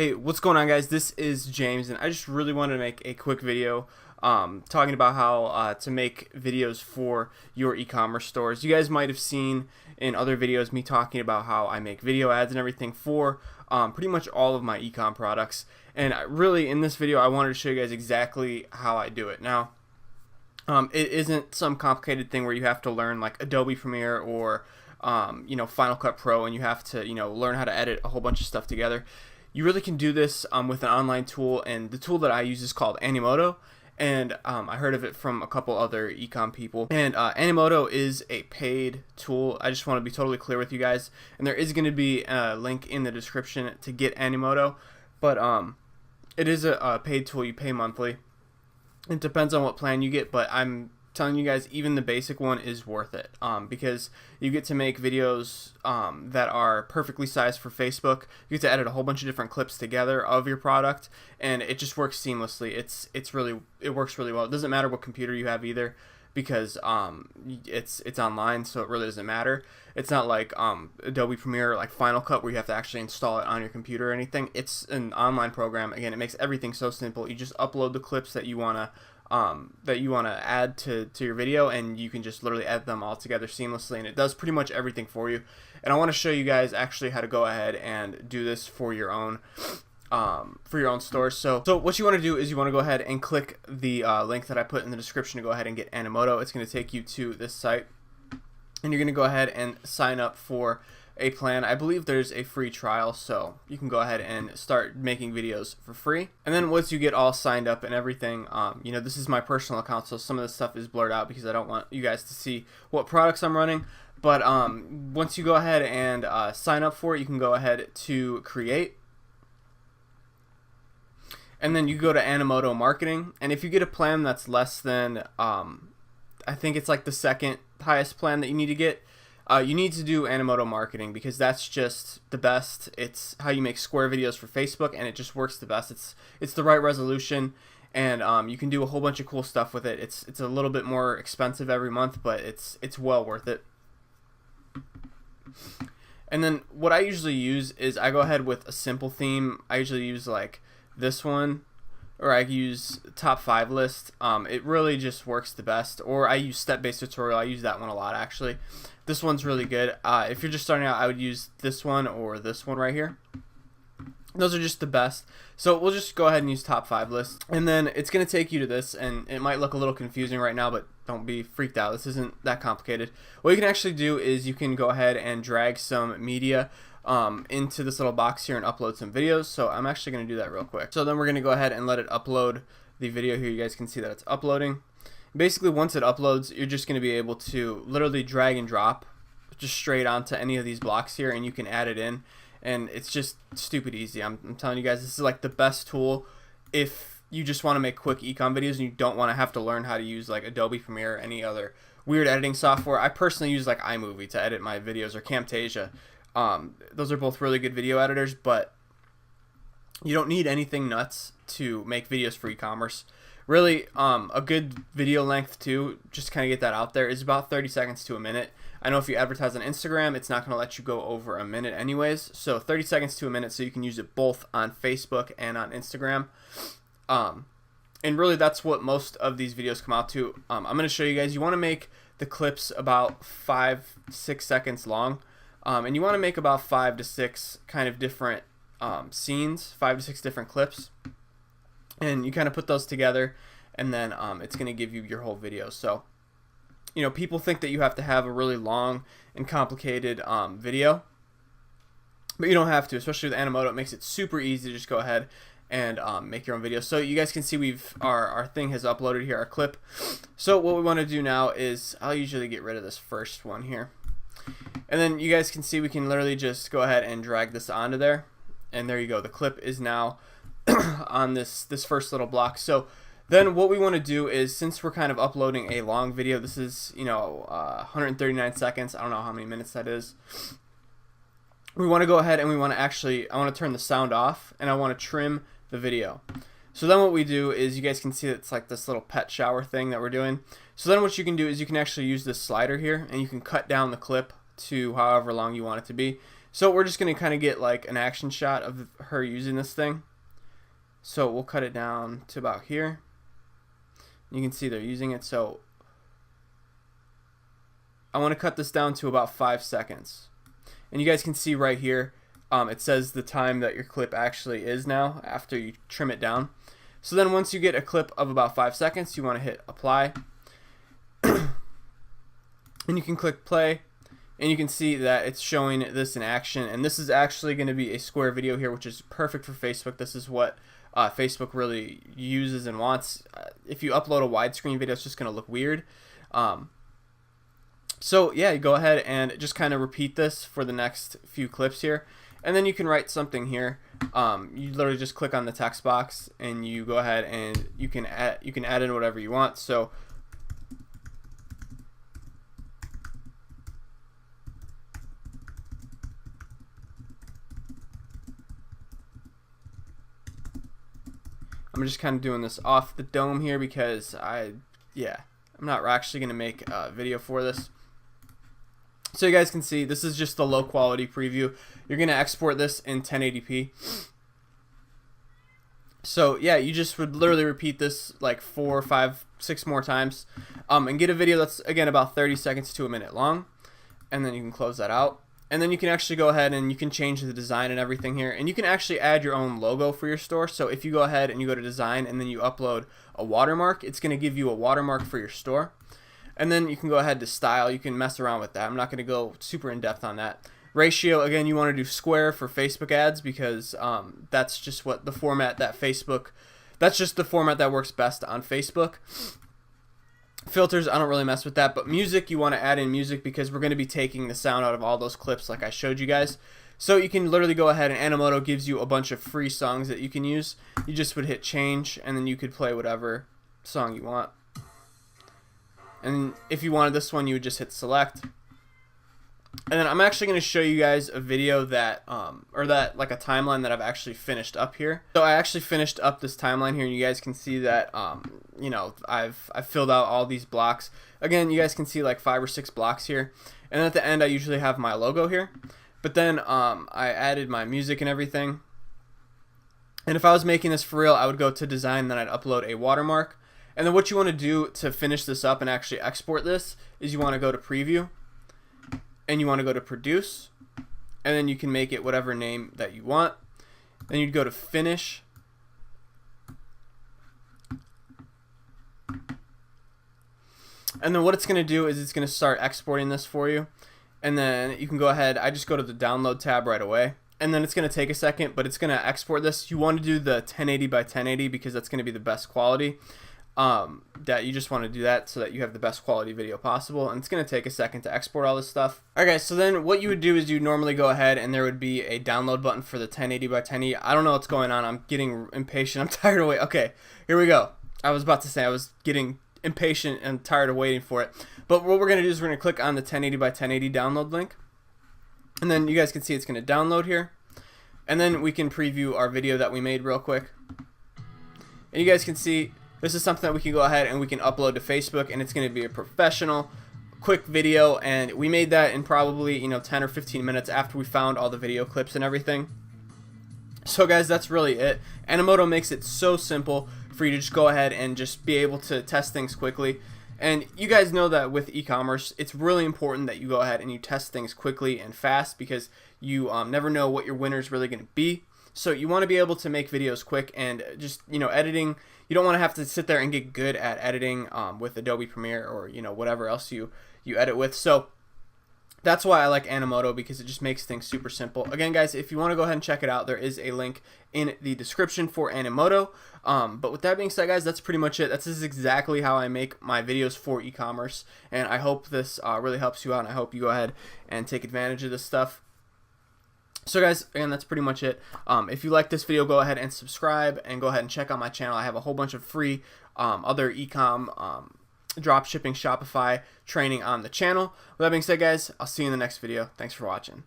Hey, what's going on, guys? This is James, and I just really wanted to make a quick video talking about how to make videos for your e-commerce stores. You guys might have seen in other videos me talking about how I make video ads and everything for pretty much all of my e-com products. And really, in this video, I wanted to show you guys exactly how I do it. Now, it isn't some complicated thing where you have to learn like Adobe Premiere or Final Cut Pro, and you have to learn how to edit a whole bunch of stuff together. You really can do this with an online tool, and the tool that I use is called Animoto, and I heard of it from a couple other ecom people. And Animoto is a paid tool. I just want to be totally clear with you guys, and there is going to be a link in the description to get Animoto, but it is a paid tool. You pay monthly. It depends on what plan you get, but I'm telling you guys, even the basic one is worth it because you get to make videos that are perfectly sized for Facebook. You get to edit a whole bunch of different clips together of your product, and it just works seamlessly. It works really well. It doesn't matter what computer you have either, because it's online, so it really doesn't matter. It's not like Adobe Premiere or like Final Cut where you have to actually install it on your computer or anything. It's an online program. Again, it makes everything so simple. You just upload the clips that you wanna add to your video, and you can just literally edit them all together seamlessly, and it does pretty much everything for you. And I want to show you guys actually how to go ahead and do this for your own stores. So what you want to do is you want to go ahead and click the link that I put in the description to go ahead and get Animoto. It's going to take you to this site, and you're going to go ahead and sign up for a plan. I believe there's a free trial, so you can go ahead and start making videos for free. And then once you get all signed up and everything, this is my personal account, so some of this stuff is blurred out because I don't want you guys to see what products I'm running. But once you go ahead and sign up for it, you can go ahead to create. And then you go to Animoto Marketing, and if you get a plan that's less than, I think it's like the second highest plan that you need to get, you need to do Animoto Marketing because that's just the best. It's how you make square videos for Facebook, and it just works the best. It's the right resolution, and you can do a whole bunch of cool stuff with it. It's a little bit more expensive every month, but it's well worth it. And then what I usually use is I go ahead with a simple theme. I usually use like this one, or I use top 5 list. It really just works the best. Or I use step-based tutorial. I use that one a lot, actually. This one's really good. If you're just starting out, I would use this one or this one right here. Those are just the best. So we'll just go ahead and use top 5 list. And then it's going to take you to this, and it might look a little confusing right now, but don't be freaked out. This isn't that complicated. What you can actually do is you can go ahead and drag some media into this little box here and upload some videos. So I'm actually going to do that real quick. So then we're going to go ahead and let it upload the video here. You guys can see that it's uploading. Basically, once it uploads, you're just going to be able to literally drag and drop just straight onto any of these blocks here, and you can add it in, and it's just stupid easy. I'm telling you guys, this is like the best tool if you just want to make quick ecom videos and you don't want to have to learn how to use like Adobe Premiere or any other weird editing software. I personally use like iMovie to edit my videos, or Camtasia. Those are both really good video editors, but you don't need anything nuts to make videos for e-commerce. Really, a good video length too, just kind of get that out there, is about 30 seconds to a minute. I know if you advertise on Instagram, it's not going to let you go over a minute anyways, so 30 seconds to a minute, so you can use it both on Facebook and on Instagram. And really, that's what most of these videos come out to. I'm going to show you guys, you want to make the clips about 5-6 seconds long, and you want to make about 5 to 6 kind of different scenes, 5 to 6 different clips. And you kind of put those together, and then it's going to give you your whole video. So, people think that you have to have a really long and complicated video, but you don't have to, especially with Animoto. It makes it super easy to just go ahead and make your own video. So you guys can see our thing has uploaded here, our clip. So what we want to do now is, I'll usually get rid of this first one here. And then you guys can see we can literally just go ahead and drag this onto there. And there you go. The clip is now on this first little block. So then what we want to do is, since we're kind of uploading a long video, this is 139 seconds, I don't know how many minutes that is, we want to go ahead and I want to turn the sound off, and I want to trim the video. So then what we do is, you guys can see it's like this little pet shower thing that we're doing. So then what you can do is you can actually use this slider here, and you can cut down the clip to however long you want it to be. So we're just going to kind of get like an action shot of her using this thing. So we'll cut it down to about here. You can see they're using it. So I want to cut this down to about 5 seconds. And you guys can see right here, it says the time that your clip actually is now after you trim it down. So then once you get a clip of about 5 seconds, you want to hit apply. And you can click play. And you can see that it's showing this in action. And this is actually going to be a square video here, which is perfect for Facebook. This is what Facebook really uses and wants. If you upload a widescreen video, it's just going to look weird. So yeah, you go ahead and just kind of repeat this for the next few clips here. And then you can write something here. You literally just click on the text box and you go ahead and you can add in whatever you want. So I'm just kind of doing this off the dome here because I'm not actually going to make a video for this. So you guys can see this is just the low quality preview. You're going to export this in 1080p. So yeah, you just would literally repeat this like 4, 5, 6 more times and get a video that's again about 30 seconds to a minute long. And then you can close that out. And then you can actually go ahead and you can change the design and everything here. And you can actually add your own logo for your store. So if you go ahead and you go to design and then you upload a watermark, it's going to give you a watermark for your store. And then you can go ahead to style. You can mess around with that. I'm not going to go super in depth on that. Ratio, again, you want to do square for Facebook ads because that's just what the format that that's just the format that works best on Facebook. Filters, I don't really mess with that, but music, you want to add in music because we're going to be taking the sound out of all those clips like I showed you guys. So you can literally go ahead and Animoto gives you a bunch of free songs that you can use. You just would hit change and then you could play whatever song you want. And if you wanted this one, you would just hit select. And then I'm actually going to show you guys a video that, like a timeline that I've actually finished up here. So I actually finished up this timeline here, and you guys can see that, you know, I've filled out all these blocks. Again, you guys can see like 5 or 6 blocks here. And at the end, I usually have my logo here. But then I added my music and everything. And if I was making this for real, I would go to design, then I'd upload a watermark. And then what you want to do to finish this up and actually export this is you want to go to preview. And you want to go to produce, and then you can make it whatever name that you want. Then you'd go to finish, and then what it's going to do is it's going to start exporting this for you. And then you can go ahead, I just go to the download tab right away, and then it's going to take a second, but it's going to export this. You want to do the 1080 by 1080 because that's going to be the best quality. That you just want to do that so that you have the best quality video possible, and it's going to take a second to export all this stuff. Okay, so then what you would do is you normally go ahead and there would be a download button for the 1080 by 1080. I don't know what's going on. I'm getting impatient. I'm tired of waiting. Okay, here we go. I was about to say I was getting impatient and tired of waiting for it. But what we're going to do is we're going to click on the 1080 by 1080 download link. And then you guys can see it's going to download here. And then we can preview our video that we made real quick. And you guys can see this is something that we can go ahead and we can upload to Facebook, and it's going to be a professional, quick video. And we made that in probably 10 or 15 minutes after we found all the video clips and everything. So guys, that's really it. Animoto makes it so simple for you to just go ahead and just be able to test things quickly. And you guys know that with e-commerce, it's really important that you go ahead and you test things quickly and fast because you never know what your winner is really going to be. So you want to be able to make videos quick, and just editing. You don't want to have to sit there and get good at editing with Adobe Premiere or whatever else you edit with. So that's why I like Animoto, because it just makes things super simple. Again, guys, if you want to go ahead and check it out, there is a link in the description for Animoto. But with that being said, guys, that's pretty much it. That's just exactly how I make my videos for e-commerce, and I hope this really helps you out, and I hope you go ahead and take advantage of this stuff. So guys, again, that's pretty much it. If you like this video, go ahead and subscribe, and go ahead and check out my channel. I have a whole bunch of free other e-com dropshipping Shopify training on the channel. With that being said, guys, I'll see you in the next video. Thanks for watching.